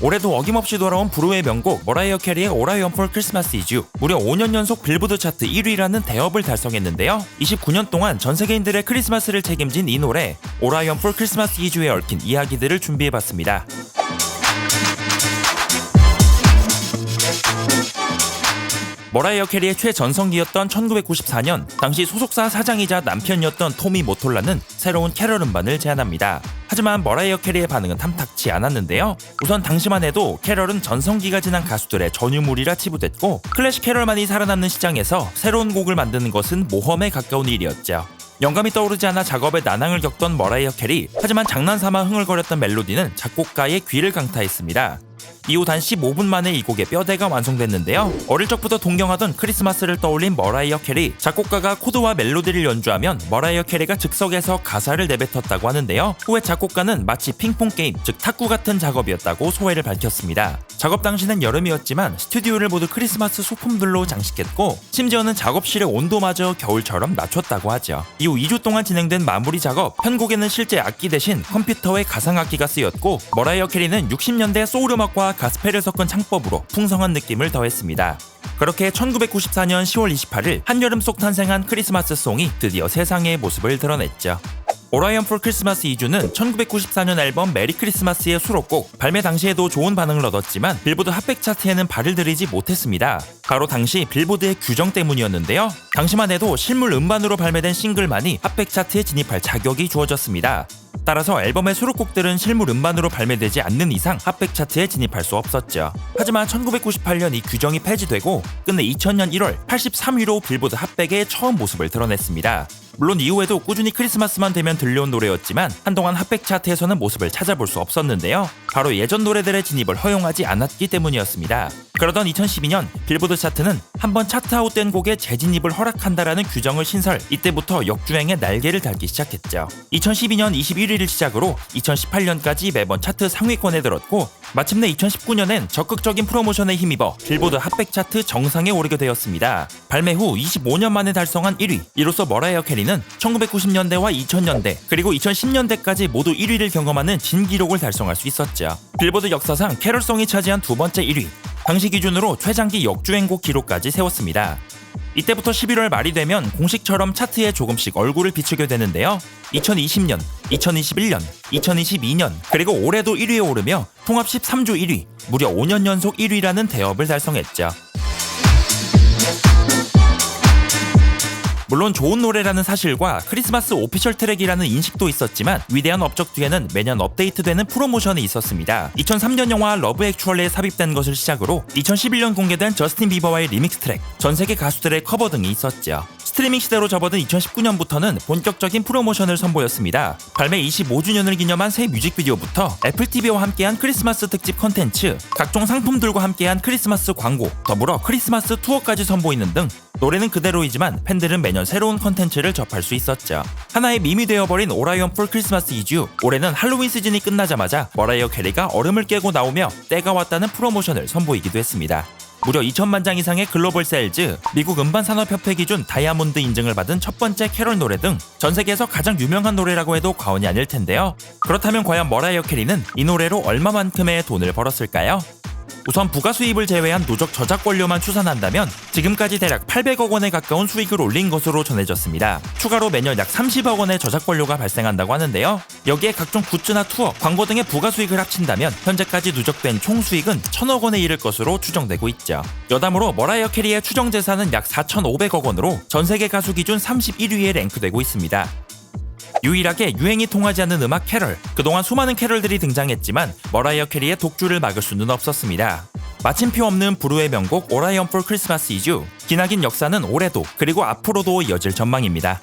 올해도 어김없이 돌아온 브루의 명곡 머라이어 캐리의 All I Want for Christmas Is You, 무려 5년 연속 빌보드 차트 1위라는 대업을 달성했는데요. 29년 동안 전 세계인들의 크리스마스를 책임진 이 노래 All I Want for Christmas Is You에 얽힌 이야기들을 준비해봤습니다. 머라이어 캐리의 최전성기였던 1994년, 당시 소속사 사장이자 남편이었던 토미 모톨라는 새로운 캐럴 음반을 제안합니다. 하지만 머라이어 캐리의 반응은 탐탁치 않았는데요. 우선 당시만 해도 캐럴은 전성기가 지난 가수들의 전유물이라 치부됐고, 클래식 캐럴만이 살아남는 시장에서 새로운 곡을 만드는 것은 모험에 가까운 일이었죠. 영감이 떠오르지 않아 작업에 난항을 겪던 머라이어 캐리, 하지만 장난삼아 흥얼거렸던 멜로디는 작곡가의 귀를 강타했습니다. 이후 단 15분 만에 이 곡의 뼈대가 완성됐는데요. 어릴 적부터 동경하던 크리스마스를 떠올린 머라이어 캐리, 작곡가가 코드와 멜로디를 연주하면 머라이어 캐리가 즉석에서 가사를 내뱉었다고 하는데요. 후에 작곡가는 마치 핑퐁 게임, 즉 탁구 같은 작업이었다고 소회를 밝혔습니다. 작업 당시는 여름이었지만 스튜디오를 모두 크리스마스 소품들로 장식했고, 심지어는 작업실의 온도마저 겨울처럼 낮췄다고 하죠. 이후 2주 동안 진행된 마무리 작업, 편곡에는 실제 악기 대신 컴퓨터의 가상악기가 쓰였고, 머라이어 캐리는 60년대 소울 음악과 가스펠을 섞은 창법으로 풍성한 느낌을 더했습니다. 그렇게 1994년 10월 28일 한여름 속 탄생한 크리스마스 송이 드디어 세상의 모습을 드러냈죠. All I Want for Christmas Is You는 1994년 앨범 메리 크리스마스의 수록곡, 발매 당시에도 좋은 반응을 얻었지만 빌보드 핫백 차트에는 발을 들이지 못했습니다. 바로 당시 빌보드의 규정 때문이었는데요. 당시만 해도 실물 음반으로 발매된 싱글만이 핫백 차트에 진입할 자격이 주어졌습니다. 따라서 앨범의 수록곡들은 실물 음반으로 발매되지 않는 이상 핫백 차트에 진입할 수 없었죠. 하지만 1998년 이 규정이 폐지되고 끝내 2000년 1월 83위로 빌보드 핫백의 처음 모습을 드러냈습니다. 물론 이후에도 꾸준히 크리스마스만 되면 들려온 노래였지만 한동안 핫백 차트에서는 모습을 찾아볼 수 없었는데요. 바로 예전 노래들의 진입을 허용하지 않았기 때문이었습니다. 그러던 2012년 빌보드 차트는 한번 차트 아웃된 곡의 재진입을 허락한다라는 규정을 신설, 이때부터 역주행의 날개를 달기 시작했죠. 2012년 21일을 시작으로 2018년까지 매번 차트 상위권에 들었고, 마침내 2019년엔 적극적인 프로모션에 힘입어 빌보드 핫백 차트 정상에 오르게 되었습니다. 발매 후 25년 만에 달성한 1위, 이로써 머라이어 캐리는 1990년대와 2000년대 그리고 2010년대까지 모두 1위를 경험하는 진기록을 달성할 수 있었죠. 빌보드 역사상 캐럴송이 차지한 두 번째 1위, 당시 기준으로 최장기 역주행곡 기록까지 세웠습니다. 이때부터 11월 말이 되면 공식처럼 차트에 조금씩 얼굴을 비추게 되는데요. 2020년, 2021년, 2022년, 그리고 올해도 1위에 오르며 통합 13주 1위, 무려 5년 연속 1위라는 대업을 달성했죠. 물론 좋은 노래라는 사실과 크리스마스 오피셜 트랙이라는 인식도 있었지만 위대한 업적 뒤에는 매년 업데이트되는 프로모션이 있었습니다. 2003년 영화 러브 액츄얼리에 삽입된 것을 시작으로 2011년 공개된 저스틴 비버와의 리믹스 트랙, 전세계 가수들의 커버 등이 있었죠. 스트리밍 시대로 접어든 2019년부터는 본격적인 프로모션을 선보였습니다. 발매 25주년을 기념한 새 뮤직비디오부터 애플 TV와 함께한 크리스마스 특집 컨텐츠, 각종 상품들과 함께한 크리스마스 광고, 더불어 크리스마스 투어까지 선보이는 등 노래는 그대로이지만 팬들은 매년 새로운 컨텐츠를 접할 수 있었죠. 하나의 밈이 되어버린 All I Want for Christmas Is You, 올해는 할로윈 시즌이 끝나자마자 머라이어 캐리가 얼음을 깨고 나오며 때가 왔다는 프로모션을 선보이기도 했습니다. 무려 2천만 장 이상의 글로벌 세일즈, 미국 음반산업협회 기준 다이아몬드 인증을 받은 첫 번째 캐럴 노래 등 전 세계에서 가장 유명한 노래라고 해도 과언이 아닐 텐데요. 그렇다면 과연 머라이어 캐리는 이 노래로 얼마만큼의 돈을 벌었을까요? 우선 부가 수입을 제외한 누적 저작권료만 추산한다면 지금까지 대략 800억 원에 가까운 수익을 올린 것으로 전해졌습니다. 추가로 매년 약 30억 원의 저작권료가 발생한다고 하는데요. 여기에 각종 굿즈나 투어, 광고 등의 부가 수익을 합친다면 현재까지 누적된 총 수익은 1000억 원에 이를 것으로 추정되고 있죠. 여담으로 머라이어 캐리의 추정 재산은 약 4,500억 원으로 전 세계 가수 기준 31위에 랭크되고 있습니다. 유일하게 유행이 통하지 않는 음악 캐럴, 그동안 수많은 캐럴들이 등장했지만 머라이어 캐리의 독주를 막을 수는 없었습니다. 마침표 없는 브루의 명곡 All I Want for Christmas Is You, 기나긴 역사는 올해도 그리고 앞으로도 이어질 전망입니다.